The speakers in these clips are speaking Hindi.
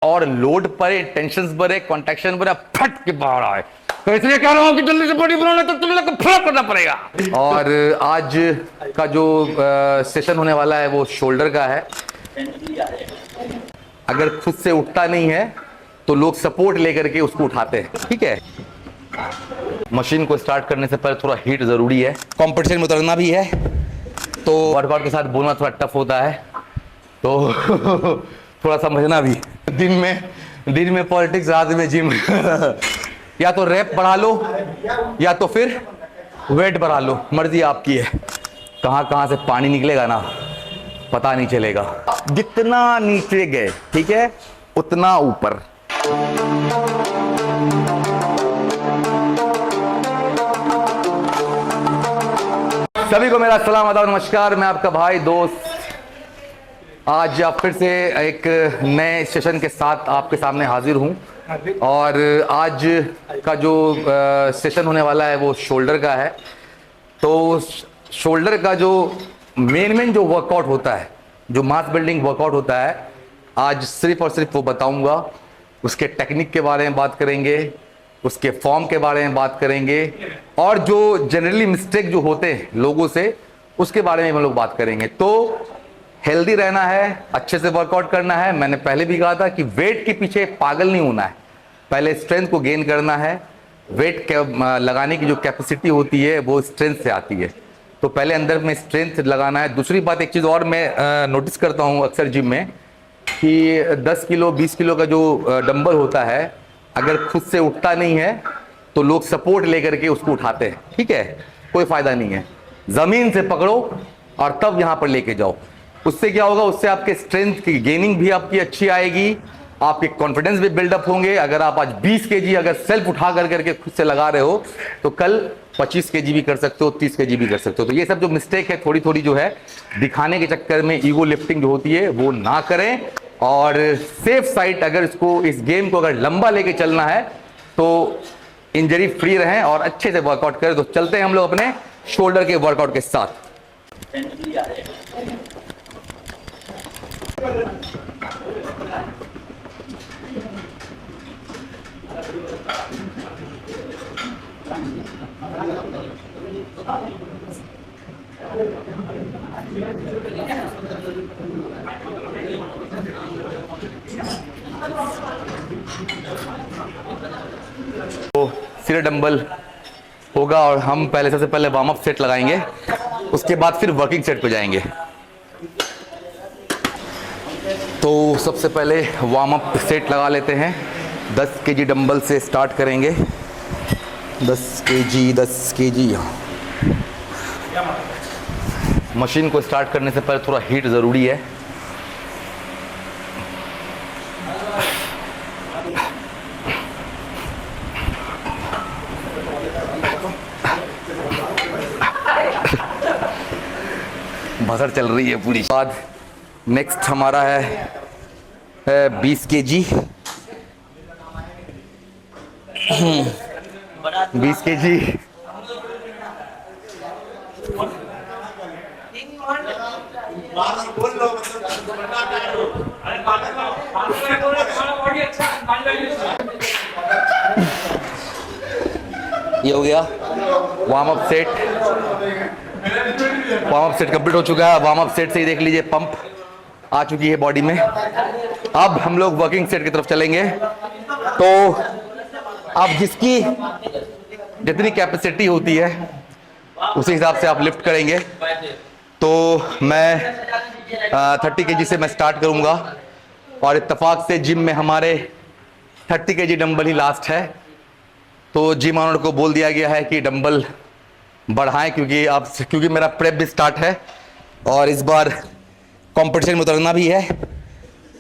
और लोड पर है, टेंशन पर है, कॉन्ट्रैक्शन पर है, फट के बाहर आए। तो इसलिए कह रहा हूं कि जल्दी से बॉडी बनाना तो तुम लोग को फॉलो करना पड़ेगा। और आज का जो सेशन होने वाला है वो शोल्डर का है। अगर खुद से उठता नहीं है तो लोग सपोर्ट लेकर के उसको उठाते हैं, ठीक है। मशीन को स्टार्ट करने से पहले थोड़ा हीट जरूरी है, कंपटीशन में उतरना भी है, तो वर्कआउट के साथ बोलना थोड़ा टफ होता है, तो थोड़ा समझना भी। दिन में पॉलिटिक्स, रात में जिम। या तो रैप बढ़ा लो या तो फिर वेट बढ़ा लो, मर्जी आपकी है। कहां से पानी निकलेगा ना पता नहीं चलेगा। जितना नीचे गए, ठीक है, उतना ऊपर। सभी को मेरा सलाम, आदाब, नमस्कार। मैं आपका भाई दोस्त आज आप फिर से एक नए सेशन के साथ आपके सामने हाजिर हूं। और आज का जो सेशन होने वाला है वो शोल्डर का है। तो शोल्डर का जो मेन जो वर्कआउट होता है, जो मास बिल्डिंग वर्कआउट होता है, आज सिर्फ और सिर्फ वो बताऊंगा। उसके टेक्निक के बारे में बात करेंगे, उसके फॉर्म के बारे में बात करेंगे, और जो जनरली मिस्टेक जो होते हैं लोगों से उसके बारे में हम लोग बात करेंगे। तो हेल्दी रहना है, अच्छे से वर्कआउट करना है। मैंने पहले भी कहा था कि वेट के पीछे पागल नहीं होना है, पहले स्ट्रेंथ को गेन करना है। वेट लगाने की जो कैपेसिटी होती है वो स्ट्रेंथ से आती है, तो पहले अंदर में स्ट्रेंथ लगाना है। दूसरी बात, एक चीज़ और मैं नोटिस करता हूँ अक्सर जिम में कि 10 किलो 20 किलो का जो डंबल होता है, अगर खुद से उठता नहीं है तो लोग सपोर्ट लेकर के उसको उठाते हैं, ठीक है। कोई फायदा नहीं है, ज़मीन से पकड़ो और तब यहाँ पर लेके जाओ। उससे क्या होगा, उससे आपके स्ट्रेंथ की गेनिंग भी आपकी अच्छी आएगी, आपके कॉन्फिडेंस भी बिल्डअप होंगे। अगर आप आज 20 केजी अगर सेल्फ उठा करके खुद से लगा रहे हो तो कल 25 केजी भी कर सकते हो, 30 केजी भी कर सकते हो। तो ये सब जो मिस्टेक है थोड़ी थोड़ी जो है दिखाने के चक्कर में, ईगो लिफ्टिंग जो होती है वो ना करें। और सेफ साइड, अगर इसको इस गेम को अगर लंबा लेके चलना है तो इंजरी फ्री रहें और अच्छे से वर्कआउट करें। तो चलते हैं हम लोग अपने शोल्डर के वर्कआउट के साथ। तो सिर डंबल होगा और हम पहले सबसे पहले वार्म अप सेट लगाएंगे, उसके बाद फिर वर्किंग सेट पे जाएंगे। तो सबसे पहले वार्म अप सेट लगा लेते हैं। 10 केजी डंबल से स्टार्ट करेंगे। 10 केजी। मशीन को स्टार्ट करने से पहले थोड़ा हीट ज़रूरी है। भसड़ चल रही है पूरी। बाद नेक्स्ट हमारा है 20 केजी। 20 केजी। ये हो गया warm up set. Warm up set complete हो चुका है। वार्म अप सेट से ही देख लीजिए पंप आ चुकी है बॉडी में। अब हम लोग वर्किंग सेट की तरफ चलेंगे। तो अब जिसकी जितनी कैपेसिटी होती है उसी हिसाब से आप लिफ्ट करेंगे। तो मैं 30 केजी से मैं स्टार्ट करूंगा, और इत्तेफाक से जिम में हमारे 30 केजी डंबल ही लास्ट है। तो जिम ऑनर को बोल दिया गया है कि डंबल बढ़ाएं, क्योंकि मेरा प्रेप भी स्टार्ट है और इस बार कंपटीशन में उतरना भी है,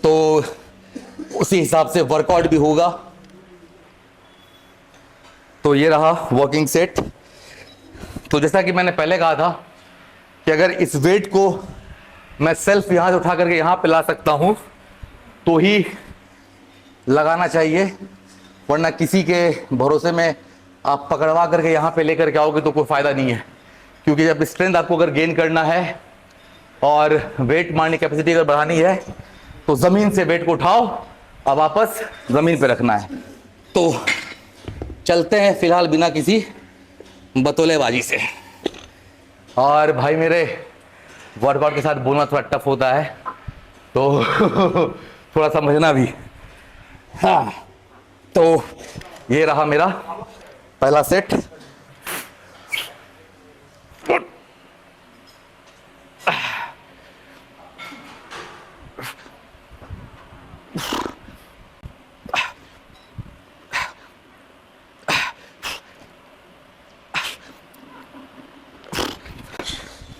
तो उसी हिसाब से वर्कआउट भी होगा। तो ये रहा वर्किंग सेट। तो जैसा कि मैंने पहले कहा था कि अगर इस वेट को मैं सेल्फ यहाँ से उठा करके यहाँ पे ला सकता हूँ तो ही लगाना चाहिए, वरना किसी के भरोसे में आप पकड़वा करके यहाँ पे लेकर के आओगे तो कोई फायदा नहीं है। क्योंकि जब स्ट्रेंथ आपको अगर गेन करना है और वेट मारने की कैपेसिटी अगर बढ़ानी है तो ज़मीन से वेट को उठाओ अब वापस ज़मीन पे रखना है। तो चलते हैं फिलहाल बिना किसी बतौलेबाजी से। और भाई मेरे वर्कआउट के साथ बोलना थोड़ा टफ होता है, तो थोड़ा समझना भी। हाँ, तो ये रहा मेरा पहला सेट।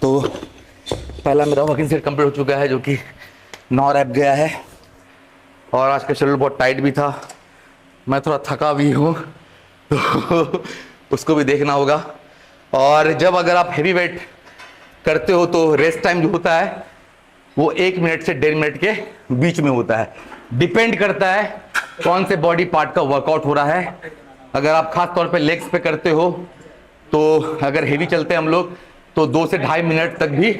तो पहला मेरा वर्किंग सेट कंप्लीट हो चुका है, जो कि 9 रैप गया है। और आज का शेड्यूल बहुत टाइट भी था, मैं थोड़ा थका भी हूँ, तो उसको भी देखना होगा। और जब अगर आप हैवी वेट करते हो तो रेस्ट टाइम जो होता है वो 1 मिनट से 1.5 मिनट के बीच में होता है। डिपेंड करता है कौन से बॉडी पार्ट का वर्कआउट हो रहा है। अगर आप खास तौर पे लेग्स पे करते हो तो अगर हेवी चलते हैं हम लोग तो 2 से 2.5 मिनट तक भी,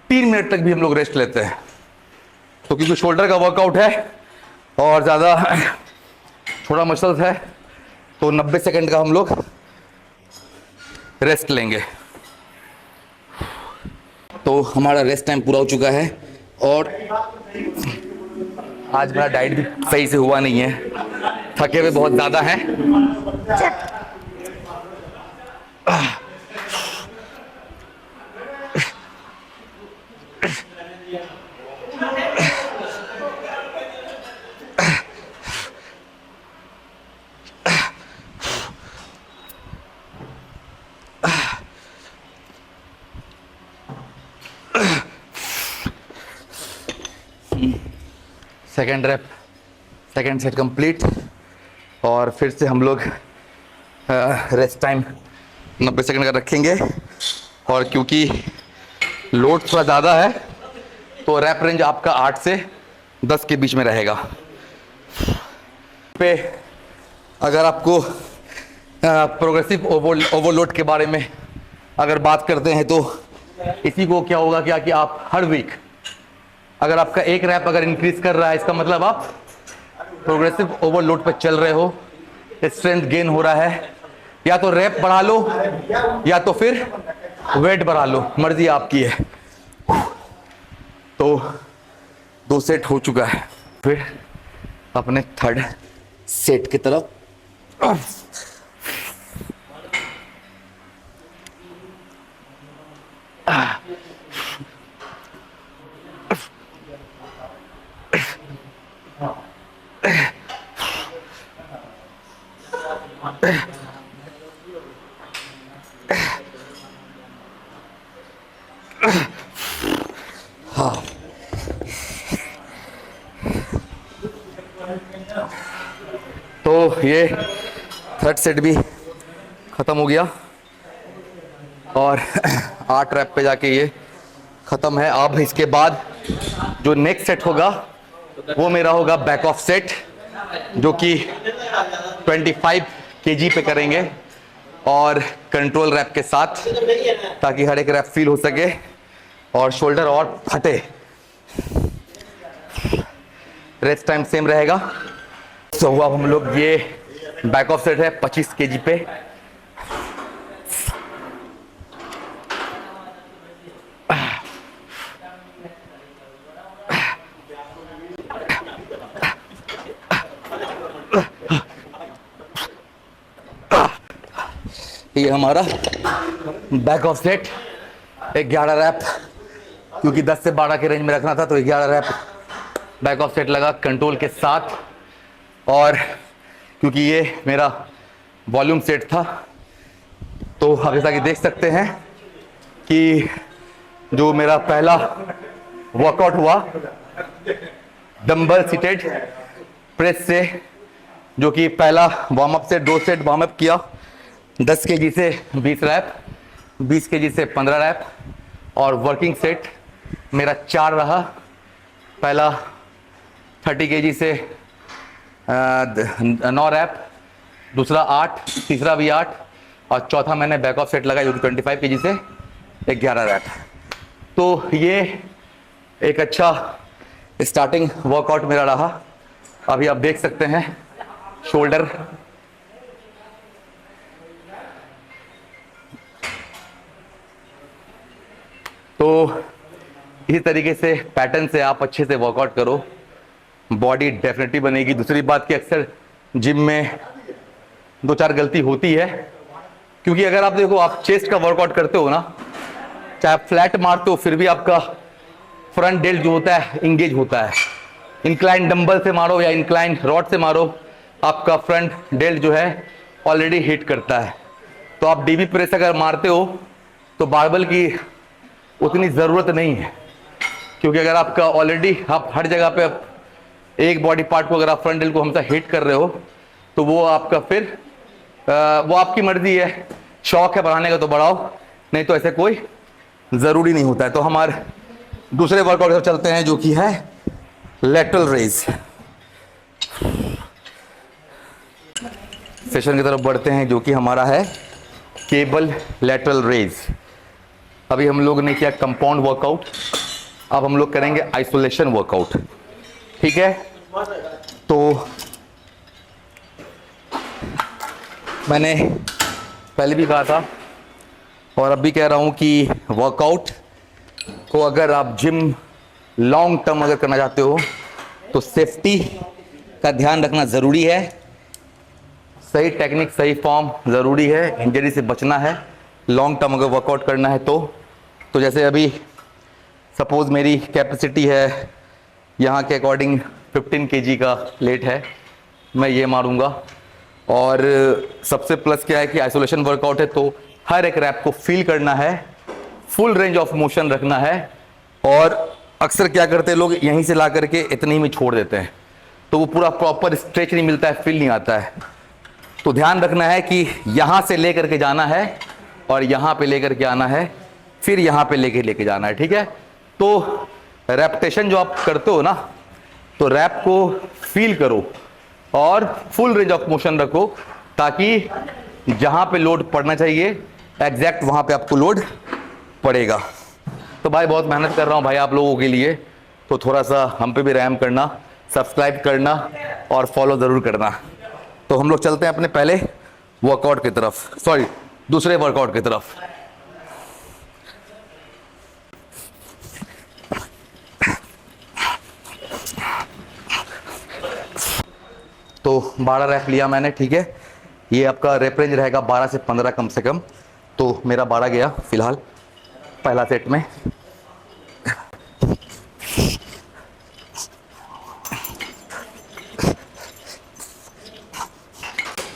3 मिनट तक भी हम लोग रेस्ट लेते हैं। तो क्योंकि शोल्डर का वर्कआउट है और ज़्यादा थोड़ा मसल्स है, तो 90 सेकंड का हम लोग रेस्ट लेंगे। तो हमारा रेस्ट टाइम पूरा हो चुका है और आज मेरा डाइट भी सही से हुआ नहीं है, थके हुए बहुत ज़्यादा हैं। Second rep, second set complete. और फिर से हम लोग रेस्ट टाइम 90 सेकंड का रखेंगे। और क्योंकि लोड थोड़ा ज़्यादा है तो रैप रेंज आपका 8 से 10 के बीच में रहेगा। पे अगर आपको प्रोग्रेसिव ओवरलोड के बारे में अगर बात करते हैं तो इसी को क्या होगा क्या कि आप हर वीक अगर आपका एक रैप अगर इंक्रीज कर रहा है, इसका मतलब आप प्रोग्रेसिव ओवरलोड पर चल रहे हो, स्ट्रेंथ गेन हो रहा है। या तो रैप बढ़ा लो या तो फिर वेट बढ़ा लो, मर्जी आपकी है। तो 2 सेट हो चुका है, फिर अपने थर्ड सेट की तरफ। हाँ, तो ये थर्ड सेट भी ख़त्म हो गया और 8 रैप पे जाके ये ख़त्म है। अब इसके बाद जो नेक्स्ट सेट होगा वो मेरा होगा बैक ऑफ सेट, जो कि 25 केजी पे करेंगे और कंट्रोल रैप के साथ, ताकि हर एक रैप फील हो सके और शोल्डर और फटे। रेस्ट टाइम सेम रहेगा। तो अब हम लोग ये बैक ऑफ सेट है 25 केजी पे। ये हमारा बैक ऑफ सेट 11 रैप, क्योंकि 10 से 12 के रेंज में रखना था तो 11 रैप बैक ऑफ सेट लगा कंट्रोल के साथ। और क्योंकि ये मेरा वॉल्यूम सेट था तो आप जैसा कि देख सकते हैं कि जो मेरा पहला वर्कआउट हुआ डंबल सीटेड प्रेस से, जो कि पहला वार्म अप से 2 सेट वार्म अप किया, 10 केजी से 20 रैप, 20 केजी से 15 रैप। और वर्किंग सेट मेरा 4 रहा, पहला 30 केजी से 9 रैप, दूसरा 8, तीसरा भी 8 और चौथा मैंने बैक ऑफ सेट लगाया जो कि 25 केजी से 11 रैप। तो ये एक अच्छा स्टार्टिंग वर्कआउट मेरा रहा अभी आप देख सकते हैं शोल्डर, तो इसी तरीके से पैटर्न से आप अच्छे से वर्कआउट करो, बॉडी डेफिनेटली बनेगी। दूसरी बात कि अक्सर जिम में 2-4 गलती होती है, क्योंकि अगर आप देखो आप चेस्ट का वर्कआउट करते हो ना, चाहे फ्लैट मारते हो फिर भी आपका फ्रंट डेल्ट जो होता है इंगेज होता है। इंक्लाइन डंबल से मारो या इंक्लाइन रॉड से मारो, आपका फ्रंट डेल्ट जो है ऑलरेडी हिट करता है। तो आप डीबी प्रेस अगर मारते हो तो बारबल की उतनी ज़रूरत नहीं है, क्योंकि अगर आपका ऑलरेडी आप हर जगह पे एक बॉडी पार्ट को अगर आप फ्रंट डेल्ट को हमेशा हिट कर रहे हो तो वो आपका फिर वो आपकी मर्जी है, शौक है बढ़ाने का तो बढ़ाओ, नहीं तो ऐसे कोई ज़रूरी नहीं होता है। तो हमारे दूसरे वर्कआउट की तरफ चलते हैं जो कि है लैटरल रेज। सेशन की तरफ बढ़ते हैं जो कि हमारा है केबल लैटरल रेज। अभी हम लोग ने किया कंपाउंड वर्कआउट, अब हम लोग करेंगे आइसोलेशन वर्कआउट, ठीक है। तो मैंने पहले भी कहा था और अब भी कह रहा हूं कि वर्कआउट को अगर आप जिम लॉन्ग टर्म अगर करना चाहते हो तो सेफ्टी का ध्यान रखना ज़रूरी है, सही टेक्निक सही फॉर्म ज़रूरी है, इंजरी से बचना है लॉन्ग टर्म अगर वर्कआउट करना है तो जैसे अभी सपोज़ मेरी कैपेसिटी है यहाँ के अकॉर्डिंग 15 kg का प्लेट है, मैं ये मारूंगा। और सबसे प्लस क्या है कि आइसोलेशन वर्कआउट है तो हर एक रैप को फील करना है, फुल रेंज ऑफ मोशन रखना है। और अक्सर क्या करते हैं लोग, यहीं से ला करके इतने ही में छोड़ देते हैं, तो वो पूरा प्रॉपर स्ट्रेच नहीं मिलता है, फील नहीं आता है। तो ध्यान रखना है कि यहाँ से ले करके जाना है और यहाँ पे ले करके आना है, फिर यहाँ पे लेके जाना है, ठीक है। तो रेपिटेशन जो आप करते हो ना, तो रैप को फील करो और फुल रेंज ऑफ मोशन रखो, ताकि जहाँ पे लोड पड़ना चाहिए एग्जैक्ट वहाँ पे आपको लोड पड़ेगा। तो भाई बहुत मेहनत कर रहा हूँ भाई आप लोगों के लिए, तो थोड़ा सा हम पे भी रहम करना, सब्सक्राइब करना और फॉलो ज़रूर करना। तो हम लोग चलते हैं अपने पहले वर्कआउट की तरफ, सॉरी दूसरे वर्कआउट की तरफ। तो 12 रैप लिया मैंने, ठीक है। ये आपका रैप रेंज रहेगा 12 से 15 कम से कम, तो मेरा 12 गया फिलहाल पहला सेट में।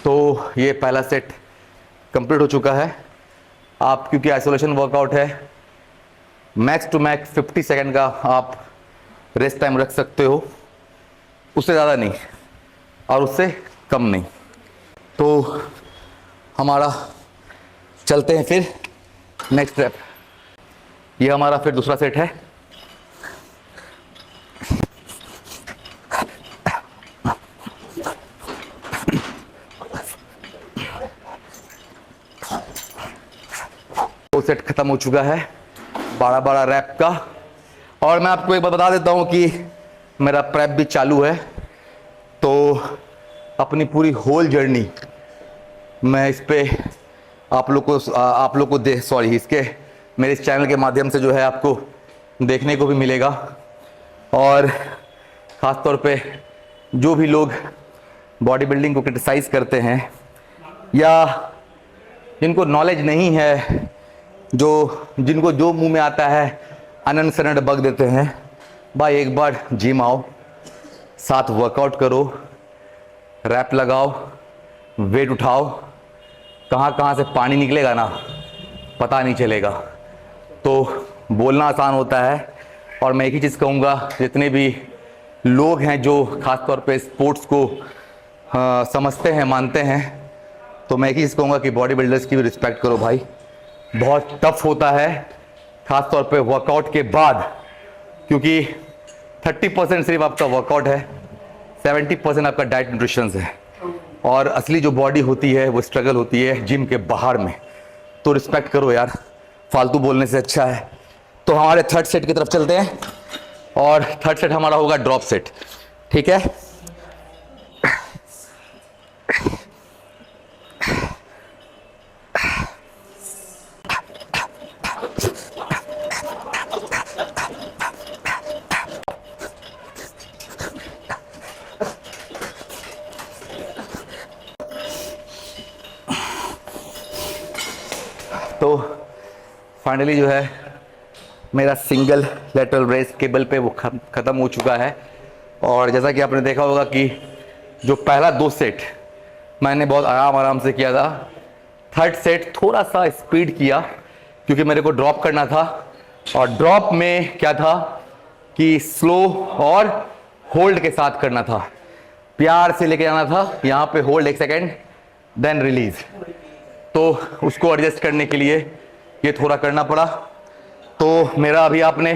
तो ये पहला सेट कंप्लीट हो चुका है। आप क्योंकि आइसोलेशन वर्कआउट है, मैक्स टू मैक्स 50 सेकंड का आप रेस्ट टाइम रख सकते हो, उससे ज़्यादा नहीं और उससे कम नहीं। तो हमारा चलते हैं फिर नेक्स्ट रैप। ये हमारा फिर दूसरा सेट है। तो सेट खत्म हो चुका है 12 रैप का। और मैं आपको एक बात बता देता हूं कि मेरा प्रेप भी चालू है, तो अपनी पूरी होल जर्नी मैं इस पे आप लोग को इसके मेरे इस चैनल के माध्यम से जो है आपको देखने को भी मिलेगा। और ख़ास तौर पे जो भी लोग बॉडी बिल्डिंग को क्रिटिसाइज करते हैं या जिनको नॉलेज नहीं है, जिनको जो मुंह में आता है अनन सनन बग देते हैं, भाई एक बार जिम आओ, साथ वर्कआउट करो, रैप लगाओ, वेट उठाओ, कहाँ कहाँ से पानी निकलेगा ना पता नहीं चलेगा। तो बोलना आसान होता है। और मैं एक ही चीज़ कहूँगा, जितने भी लोग हैं जो ख़ास तौर पे स्पोर्ट्स को समझते हैं मानते हैं, तो मैं एक ही चीज़ कहूँगा कि बॉडी बिल्डर्स की भी रिस्पेक्ट करो भाई। बहुत टफ होता है ख़ास तौर पे वर्कआउट के बाद, क्योंकि 30% सिर्फ आपका वर्कआउट है, 70% आपका डाइट न्यूट्रिशन है, और असली जो बॉडी होती है वो स्ट्रगल होती है जिम के बाहर में। तो रिस्पेक्ट करो यार, फालतू बोलने से अच्छा है। तो हमारे थर्ड सेट की तरफ चलते हैं, और थर्ड सेट हमारा होगा ड्रॉप सेट, ठीक है। फाइनली जो है मेरा सिंगल लेटरल रेस केबल पे वो ख़त्म हो चुका है। और जैसा कि आपने देखा होगा कि जो पहला 2 सेट मैंने बहुत आराम से किया था, थर्ड सेट थोड़ा सा स्पीड किया क्योंकि मेरे को ड्रॉप करना था। और ड्रॉप में क्या था कि स्लो और होल्ड के साथ करना था, प्यार से लेके जाना था। यहाँ पे होल्ड 1 सेकेंड देन रिलीज, तो उसको एडजस्ट करने के लिए ये थोड़ा करना पड़ा। तो मेरा अभी आपने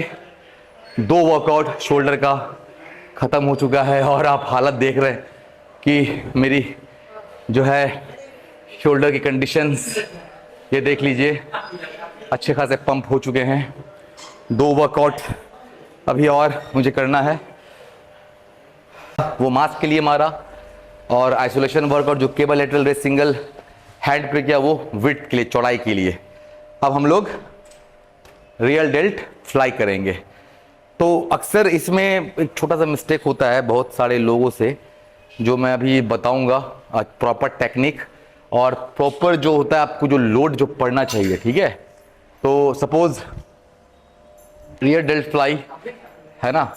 2 वर्कआउट शोल्डर का ख़त्म हो चुका है और आप हालत देख रहे हैं कि मेरी जो है शोल्डर की कंडीशंस, ये देख लीजिए, अच्छे खासे पंप हो चुके हैं। 2 वर्कआउट अभी और मुझे करना है। वो मास्क के लिए मारा और आइसोलेशन वर्कआउट जो cable lateral raise single hand पे किया वो विड्थ के लिए, चौड़ाई के लिए। अब हम लोग रियल डेल्ट फ्लाई करेंगे। तो अक्सर इसमें एक छोटा सा मिस्टेक होता है बहुत सारे लोगों से, जो मैं अभी बताऊंगा। प्रॉपर टेक्निक और प्रॉपर जो होता है आपको जो लोड जो पड़ना चाहिए, ठीक है। तो सपोज रियल डेल्ट फ्लाई है ना,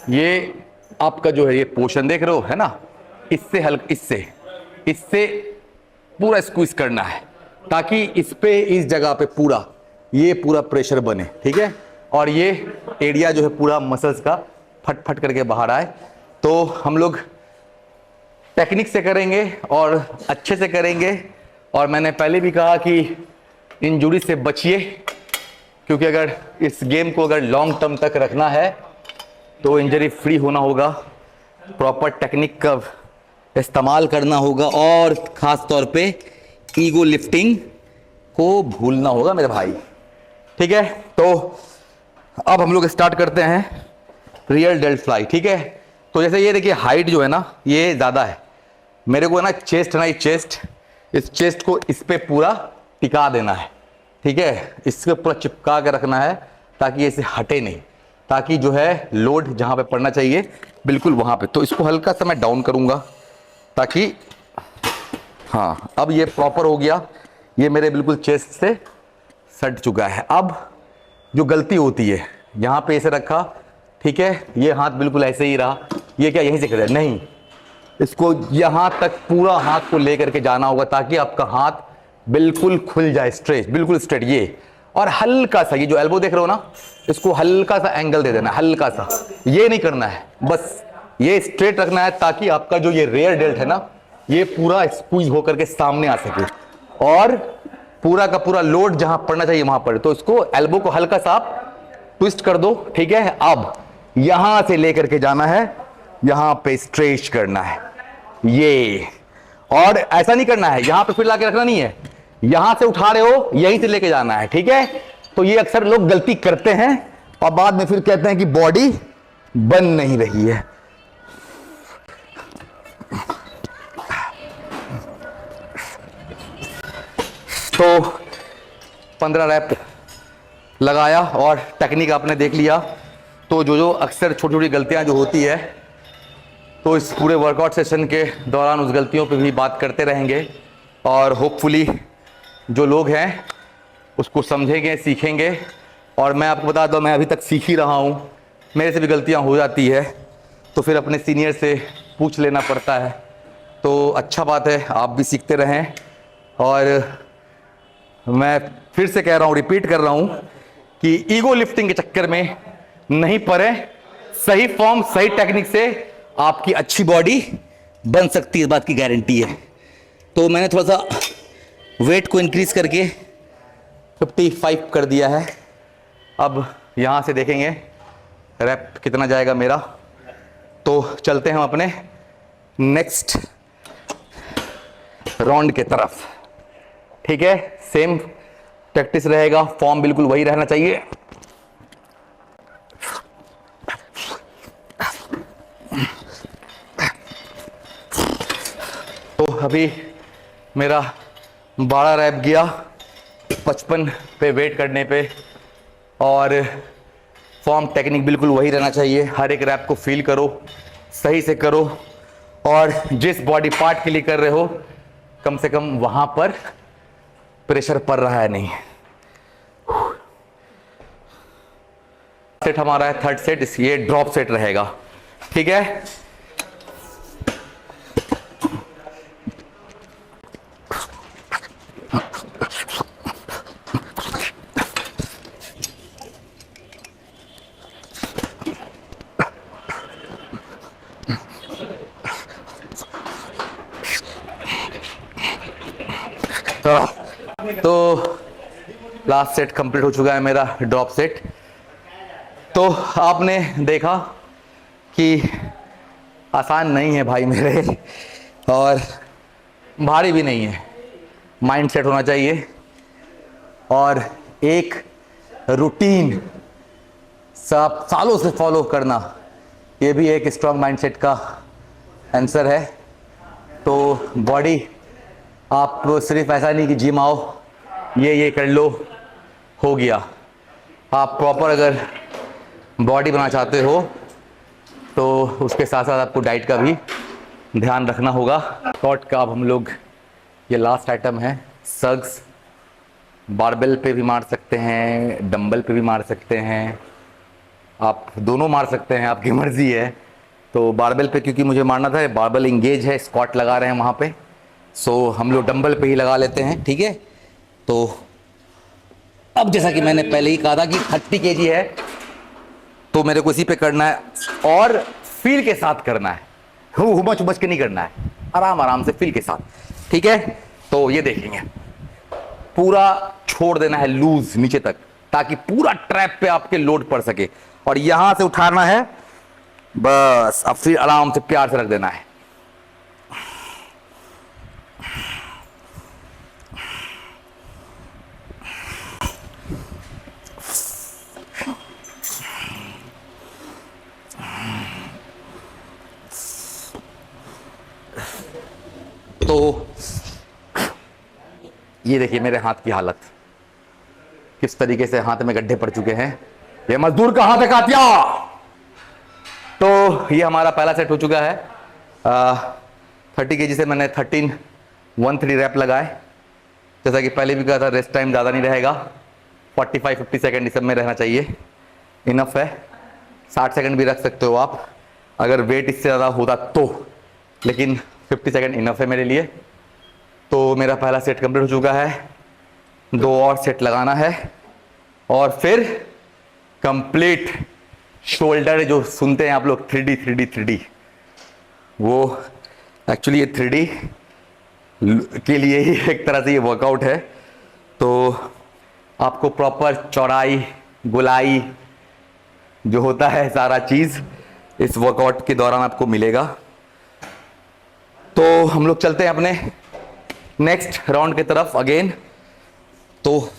ये आपका जो है ये पोर्शन देख रहे हो है ना, इससे हल्का, इससे पूरा स्क्वीज करना है ताकि इस पे, इस जगह पे पूरा ये पूरा प्रेशर बने, ठीक है। और ये एरिया जो है पूरा मसल्स का फट फट करके बाहर आए। तो हम लोग टेक्निक से करेंगे और अच्छे से करेंगे। और मैंने पहले भी कहा कि इंजरी से बचिए, क्योंकि अगर इस गेम को अगर लॉन्ग टर्म तक रखना है तो इंजरी फ्री होना होगा, प्रॉपर टेक्निक का इस्तेमाल करना होगा और ख़ास तौर पे ईगो लिफ्टिंग को भूलना होगा मेरे भाई, ठीक है। तो अब हम लोग स्टार्ट करते हैं रियल डेल्ट फ्लाई, ठीक है। तो जैसे ये देखिए हाइट जो है ना ये ज़्यादा है, मेरे को है ना चेस्ट है ना, ये चेस्ट, इस चेस्ट को इस पे पूरा टिका देना है, ठीक है। इसके पूरा चिपका के रखना है ताकि इसे हटे नहीं, ताकि जो है लोड जहाँ पे पड़ना चाहिए बिल्कुल वहाँ पे। तो इसको हल्का सा मैं डाउन करूँगा ताकि, हाँ अब ये प्रॉपर हो गया, ये मेरे बिल्कुल चेस्ट से सट चुका है। अब जो गलती होती है, यहाँ पे ऐसे रखा, ठीक है, ये हाथ बिल्कुल ऐसे ही रहा, ये क्या यहीं से कर नहीं, इसको यहाँ तक पूरा हाथ को लेकर के जाना होगा ताकि आपका हाथ बिल्कुल खुल जाए, स्ट्रेच बिल्कुल स्ट्रेट। ये और हल्का सा ये जो एल्बो देख रहे हो ना, इसको हल्का सा एंगल दे देना, हल्का सा, ये नहीं करना है, बस ये स्ट्रेट रखना है ताकि आपका जो ये रेयर डेल्ट है ना ये पूरा स्क्वीज होकर के सामने आ सके और पूरा का पूरा लोड जहां पड़ना चाहिए वहां पड़े। तो इसको एल्बो को हल्का सा आप ट्विस्ट कर दो, ठीक है। अब यहां से लेकर के जाना है, यहां पे स्ट्रेच करना है ये, और ऐसा नहीं करना है यहां पे फिर लाके रखना नहीं है, यहां से उठा रहे हो यहीं से लेके जाना है, ठीक है। तो ये अक्सर लोग गलती करते हैं और बाद में फिर कहते हैं कि बॉडी बन नहीं रही है। तो 15 रैप लगाया और टेक्निक आपने देख लिया। तो जो अक्सर छोटी छोटी गलतियां जो होती है, तो इस पूरे वर्कआउट सेशन के दौरान उस गलतियों पे भी बात करते रहेंगे और होपफुली जो लोग हैं उसको समझेंगे, सीखेंगे। और मैं आपको बता दूं, मैं अभी तक सीख ही रहा हूँ, मेरे से भी गलतियाँ हो जाती है, तो फिर अपने सीनियर से पूछ लेना पड़ता है। तो अच्छा बात है, आप भी सीखते रहें। और मैं फिर से कह रहा हूँ, रिपीट कर रहा हूँ कि ईगो लिफ्टिंग के चक्कर में नहीं पड़े, सही फॉर्म सही टेक्निक से आपकी अच्छी बॉडी बन सकती है, इस बात की गारंटी है। तो मैंने थोड़ा सा वेट को इंक्रीज करके 55 कर दिया है। अब यहाँ से देखेंगे रैप कितना जाएगा मेरा। तो चलते हैं हम अपने नेक्स्ट राउंड के तरफ, ठीक है। सेम प्रैक्टिस रहेगा, फॉर्म बिल्कुल वही रहना चाहिए। तो अभी मेरा 12 रैप गया 55 पे वेट करने पे, और फॉर्म टेक्निक बिल्कुल वही रहना चाहिए। हर एक रैप को फील करो, सही से करो, और जिस बॉडी पार्ट के लिए कर रहे हो कम से कम वहां पर प्रेशर पड़ रहा है नहीं। सेट हमारा है थर्ड सेट, इस ये ड्रॉप सेट रहेगा, ठीक है। तो लास्ट सेट कंप्लीट हो चुका है मेरा ड्रॉप सेट। तो आपने देखा कि आसान नहीं है भाई मेरे, और भारी भी नहीं है। माइंड सेट होना चाहिए और एक रूटीन सब सालों से फॉलो करना, ये भी एक स्ट्रांग माइंड सेट का आंसर है। तो बॉडी आप सिर्फ ऐसा नहीं कि जिम आओ ये कर लो हो गया। आप प्रॉपर अगर बॉडी बनाना चाहते हो तो उसके साथ साथ आपको डाइट का भी ध्यान रखना होगा। स्क्वाट का अब हम लोग, ये लास्ट आइटम है सग्स। बारबेल पे भी मार सकते हैं, डंबल पे भी मार सकते हैं, आप दोनों मार सकते हैं, आपकी मर्जी है। तो बारबेल पे क्योंकि मुझे मारना था, बारबेल इंगेज है, स्क्वाट लगा रहे हैं वहाँ पे, सो हम लोग डंबल पे ही लगा लेते हैं, ठीक है। तो अब जैसा कि मैंने पहले ही कहा था कि 30 kg है तो मेरे को इसी पे करना है और फील के साथ करना है, हुमच उमच के नहीं करना है, आराम आराम से फील के साथ, ठीक है। तो ये देखेंगे, पूरा छोड़ देना है लूज नीचे तक ताकि पूरा ट्रैप पे आपके लोड पड़ सके, और यहां से उठाना है बस। अब फिर आराम से प्यार से रख देना है। तो ये देखिए मेरे हाथ की हालत, किस तरीके से हाथ में गड्ढे पड़ चुके हैं। ये मजदूर का हाथ है कातिया। तो ये हमारा पहला सेट हो चुका है। 30 kg से मैंने 13 रैप लगाए। जैसा कि पहले भी कहा था, रेस्ट टाइम ज़्यादा नहीं रहेगा, 45-50 सेकेंड इस सब में रहना चाहिए, इनफ है। 60 सेकेंड भी रख सकते हो आप अगर वेट इससे ज़्यादा होता तो, लेकिन 50 सेकेंड इनफ है मेरे लिए। तो मेरा पहला सेट कंप्लीट हो चुका है, 2 और सेट लगाना है और फिर कंप्लीट शोल्डर। जो सुनते हैं आप लोग 3D, वो एक्चुअली ये 3D के लिए ही एक तरह से ये वर्कआउट है। तो आपको प्रॉपर चौड़ाई गुलाई जो होता है सारा चीज़ इस वर्कआउट के दौरान आपको मिलेगा। तो हम लोग चलते हैं अपने नेक्स्ट राउंड की तरफ अगेन। तो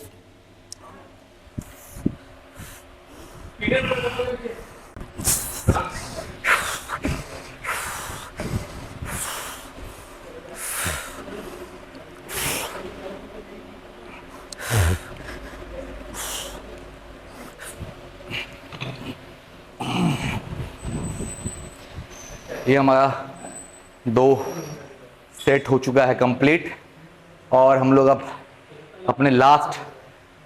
ये हमारा 2 सेट हो चुका है कंप्लीट, और हम लोग अब अपने लास्ट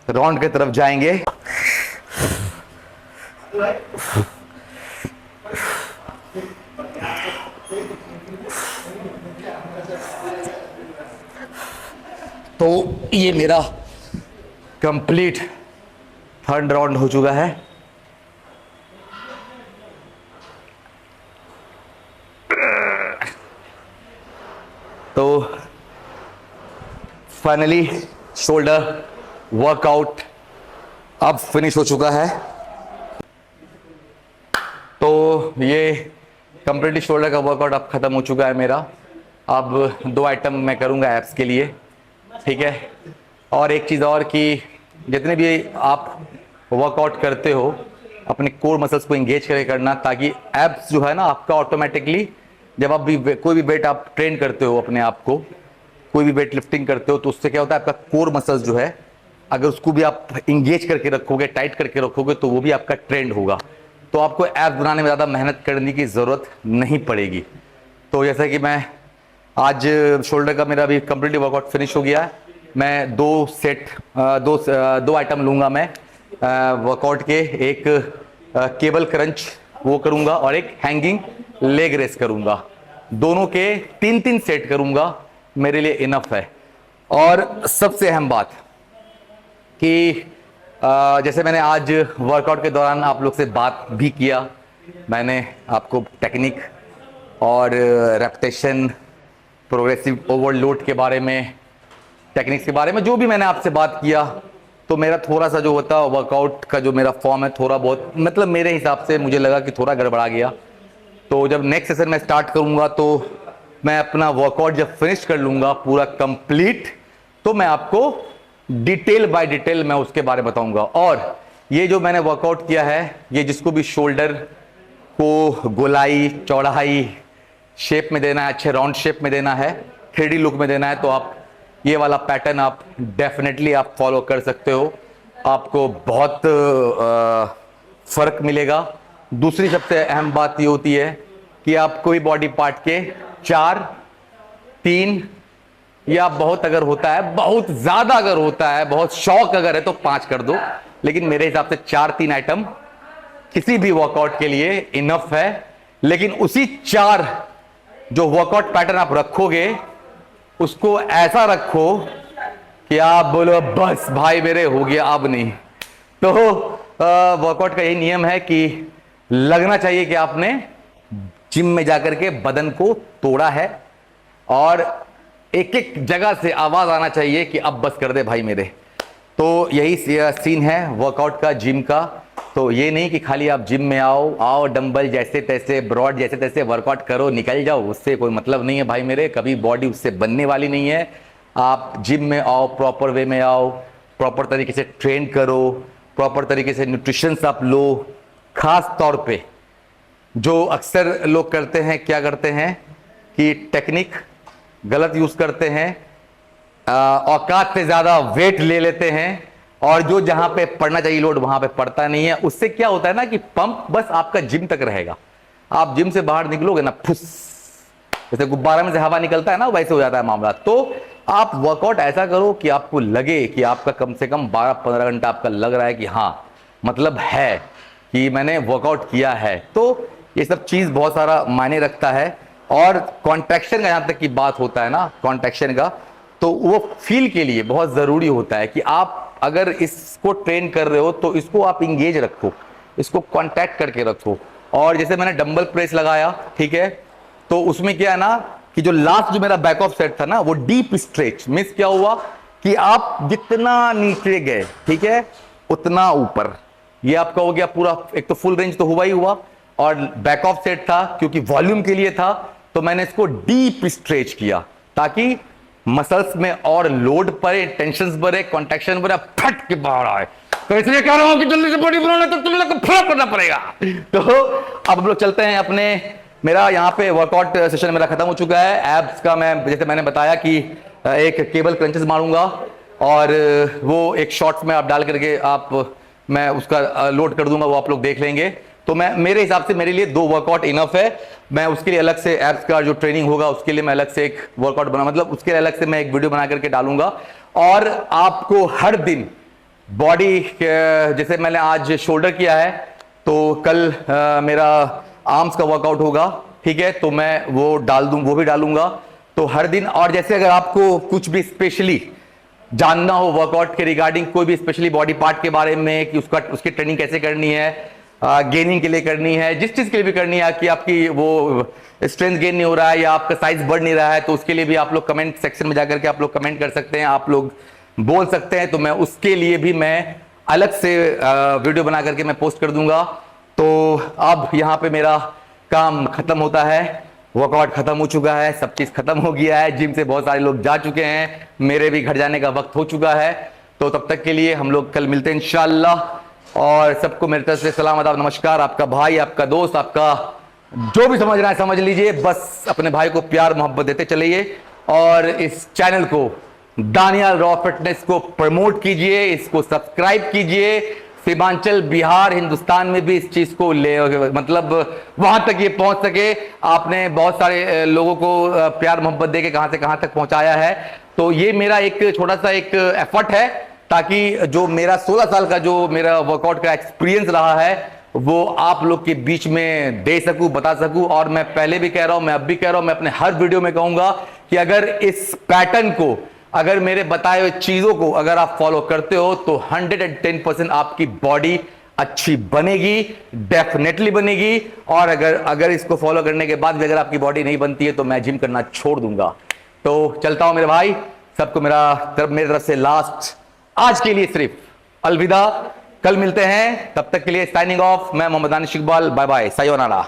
राउंड की तरफ जाएंगे। तो ये मेरा कंप्लीट 3rd राउंड हो चुका है। तो फाइनली शोल्डर वर्कआउट अब फिनिश हो चुका है। तो ये कंप्लीटली शोल्डर का वर्कआउट अब खत्म हो चुका है मेरा। अब 2 आइटम मैं करूंगा एब्स के लिए, ठीक है। और एक चीज़ और कि जितने भी आप वर्कआउट करते हो अपने कोर मसल्स को एंगेज करके करना, ताकि एब्स जो है ना आपका ऑटोमेटिकली, जब आप भी कोई भी वेट आप ट्रेन करते हो, अपने आप को कोई भी वेट लिफ्टिंग करते हो, तो उससे क्या होता है आपका कोर मसल्स जो है, अगर उसको भी आप इंगेज करके रखोगे, टाइट करके रखोगे, तो वो भी आपका ट्रेंड होगा। तो आपको एब्स बनाने में ज़्यादा मेहनत करने की ज़रूरत नहीं पड़ेगी। तो जैसा कि मैं आज शोल्डर का मेरा भी कंप्लीटली वर्कआउट फिनिश हो गया है। मैं 2 आइटम लूँगा मैं वर्कआउट के, एक केबल क्रंच वो करूंगा और एक हैंगिंग लेग रेस करूंगा। दोनों के 3-3 सेट करूंगा, मेरे लिए इनफ है। और सबसे अहम बात कि जैसे मैंने आज वर्कआउट के दौरान आप लोग से बात भी किया, मैंने आपको टेक्निक और रेपिटेशन, प्रोग्रेसिव ओवरलोड के बारे में, टेक्निक्स के बारे में जो भी मैंने आपसे बात किया, तो मेरा थोड़ा सा जो होता वर्कआउट का जो मेरा फॉर्म है थोड़ा बहुत, मतलब मेरे हिसाब से मुझे लगा कि थोड़ा गड़बड़ा गया। तो जब नेक्स्ट सेशन में स्टार्ट करूंगा तो मैं अपना वर्कआउट जब फिनिश कर लूंगा पूरा कंप्लीट, तो मैं आपको डिटेल बाय डिटेल मैं उसके बारे में बताऊंगा। और ये जो मैंने वर्कआउट किया है, ये जिसको भी शोल्डर को गोलाई चौड़ाई शेप में देना है, अच्छे राउंड शेप में देना है, 3D लुक में देना है, तो आप ये वाला पैटर्न आप डेफिनेटली आप फॉलो कर सकते हो। आपको बहुत फर्क मिलेगा। दूसरी सबसे अहम बात ये होती है कि आप कोई बॉडी पार्ट के 4, 3 या बहुत अगर होता है, बहुत ज्यादा अगर होता है, बहुत शौक अगर है तो 5 कर दो, लेकिन मेरे हिसाब से 4-3 आइटम किसी भी वर्कआउट के लिए इनफ है। लेकिन उसी 4 जो वर्कआउट पैटर्न आप रखोगे उसको ऐसा रखो कि आप बोलो बस भाई मेरे हो गया, अब नहीं। तो वर्कआउट का यही नियम है कि लगना चाहिए कि आपने जिम में जाकर के बदन को तोड़ा है, और एक एक जगह से आवाज आना चाहिए कि अब बस कर दे भाई मेरे। तो यही सीन है वर्कआउट का, जिम का। तो ये नहीं कि खाली आप जिम में आओ डंबल जैसे तैसे, ब्रॉड जैसे तैसे वर्कआउट करो निकल जाओ, उससे कोई मतलब नहीं है भाई मेरे, कभी बॉडी उससे बनने वाली नहीं है। आप जिम में आओ, प्रॉपर वे में आओ, प्रॉपर तरीके से ट्रेन करो, प्रॉपर तरीके से न्यूट्रिशंस आप लो। खास तौर पे जो अक्सर लोग करते हैं, क्या करते हैं कि टेक्निक गलत यूज करते हैं, औकात से ज्यादा वेट ले लेते हैं, और जो जहां पे पड़ना चाहिए लोड वहां पे पड़ता नहीं है। उससे क्या होता है ना कि पंप बस आपका जिम तक रहेगा, आप जिम से बाहर निकलोगे ना फुस, जैसे गुब्बारा में से हवा निकलता है ना, वैसे हो जाता है मामला। तो आप वर्कआउट ऐसा करो कि आपको लगे कि आपका कम से कम 12-15 घंटा आपका लग रहा है कि हाँ मतलब है कि मैंने वर्कआउट किया है। तो ये सब चीज बहुत सारा मायने रखता है। और कॉन्ट्रैक्शन का जहां तक की बात होता है ना, कॉन्ट्रैक्शन का, तो वो फील के लिए बहुत जरूरी होता है कि आप अगर इसको ट्रेन कर रहे हो तो इसको आप इंगेज रखो, इसको कांटेक्ट करके रखो। और जैसे मैंने डंबल प्रेस लगाया, ठीक है, तो उसमें क्या है ना कि जो लास्ट जो मेरा बैक ऑफ सेट था ना, वो डीप स्ट्रेच मींस क्या हुआ कि आप जितना नीचे गए, ठीक है, उतना ऊपर। ये आपका हो गया पूरा, एक तो फुल रेंज तो हुआ ही हुआ, और बैक ऑफ सेट था क्योंकि वॉल्यूम के लिए था, तो मैंने इसको डीप स्ट्रेच किया ताकि मसल्स में और लोड पड़े, टेंशन बढ़े, कॉन्ट्रैक्शन बढ़े, फट के बाहर आए। तो इसलिए कह रहा हूं कि जल्दी से बॉडी बनाना तो तुम लोग को फॉलो करना पड़ेगा। तो अब हम लोग चलते हैं अपने, मेरा यहाँ पे वर्कआउट सेशन मेरा खत्म हो चुका है। एब्स का मैं जैसे मैंने बताया कि एक केबल क्रंचेस मारूंगा, और वो एक शॉर्ट्स में आप डाल करके आप मैं उसका लोड कर दूंगा, वो आप लोग देख लेंगे। तो मैं मेरे हिसाब से मेरे लिए 2 वर्कआउट इनफ है। मैं उसके लिए अलग से एब्स का जो ट्रेनिंग होगा उसके लिए मैं अलग से एक वर्कआउट बना, मतलब उसके लिए अलग से मैं एक वीडियो बना करके डालूंगा। और आपको हर दिन बॉडी, जैसे मैंने आज शोल्डर किया है तो कल मेरा आर्म्स का वर्कआउट होगा, ठीक है, तो मैं वो डाल दूं, वो भी डालूंगा। तो हर दिन, और जैसे अगर आपको कुछ भी स्पेशली जानना हो वर्कआउट के रिगार्डिंग, कोई भी स्पेशली बॉडी पार्ट के बारे में कि उसकी ट्रेनिंग कैसे करनी है, गेनिंग के लिए करनी है, जिस चीज के लिए भी करनी है कि आपकी वो स्ट्रेंथ गेन नहीं हो रहा है या आपका साइज बढ़ नहीं रहा है, तो उसके लिए भी आप लोग कमेंट सेक्शन में जाकर के आप लोग कमेंट कर सकते हैं, आप लोग बोल सकते हैं। तो मैं उसके लिए भी मैं अलग से वीडियो बना करके मैं पोस्ट कर दूंगा। तो अब यहाँ पे मेरा काम खत्म होता है, वर्कआउट खत्म हो चुका है, सब चीज खत्म हो गया है, जिम से बहुत सारे लोग जा चुके हैं, मेरे भी घर जाने का वक्त हो चुका है। तो तब तक के लिए हम लोग कल मिलते हैं इंशाल्लाह। और सबको मेरी तरफ से सलाम आदाब नमस्कार। आपका भाई, आपका दोस्त, आपका जो भी समझ रहा है समझ लीजिए, बस अपने भाई को प्यार मोहब्बत देते चलिए, और इस चैनल को दानियाल रॉ फिटनेस को प्रमोट कीजिए, इसको सब्सक्राइब कीजिए। सीमांचल, बिहार, हिंदुस्तान में भी इस चीज को ले, मतलब वहां तक ये पहुंच सके। आपने बहुत सारे लोगों को प्यार मोहब्बत देके कहां से कहां तक पहुंचाया है। तो ये मेरा एक छोटा सा एक एफर्ट है, ताकि जो मेरा 16 साल का जो मेरा वर्कआउट का एक्सपीरियंस रहा है वो आप लोग के बीच में दे सकूं, बता सकूं। और मैं पहले भी कह रहा हूं, मैं अब भी कह रहा हूं, मैं अपने हर वीडियो में कहूंगा कि अगर इस पैटर्न को, अगर मेरे बताए हुए चीजों को अगर आप फॉलो करते हो तो 110% आपकी बॉडी अच्छी बनेगी, डेफिनेटली बनेगी। और अगर इसको फॉलो करने के बाद भी अगर आपकी बॉडी नहीं बनती है तो मैं जिम करना छोड़ दूंगा। तो चलता हूं मेरे भाई, सबको मेरे तरफ से लास्ट आज के लिए सिर्फ अलविदा। कल मिलते हैं, तब तक के लिए साइनिंग ऑफ। मैं Mohammed Danish Iqbal, bye bye, sayonara.